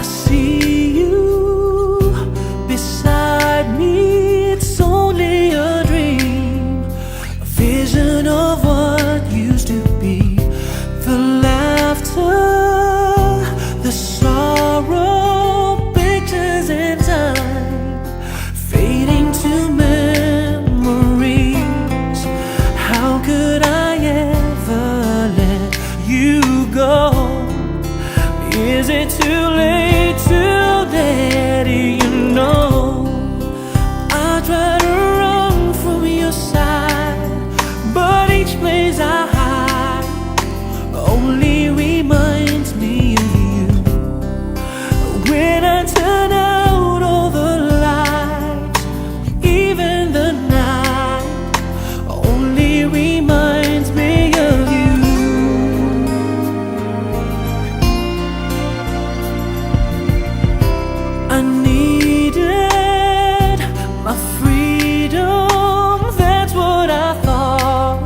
I see you beside me. It's only a dream, a vision of what used to be. The laughter, the sorrow, pictures in time, fading to memories. How could I ever let you go? Is it too late to let you know? I try to run from your side, but each place I hide only reminds me of you. When I turn out all the lights, even the night only reminds me of you. I needed my freedom, that's what I thought,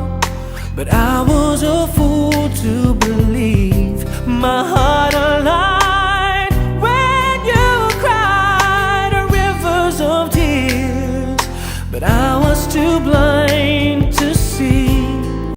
but I was a fool to believe my heart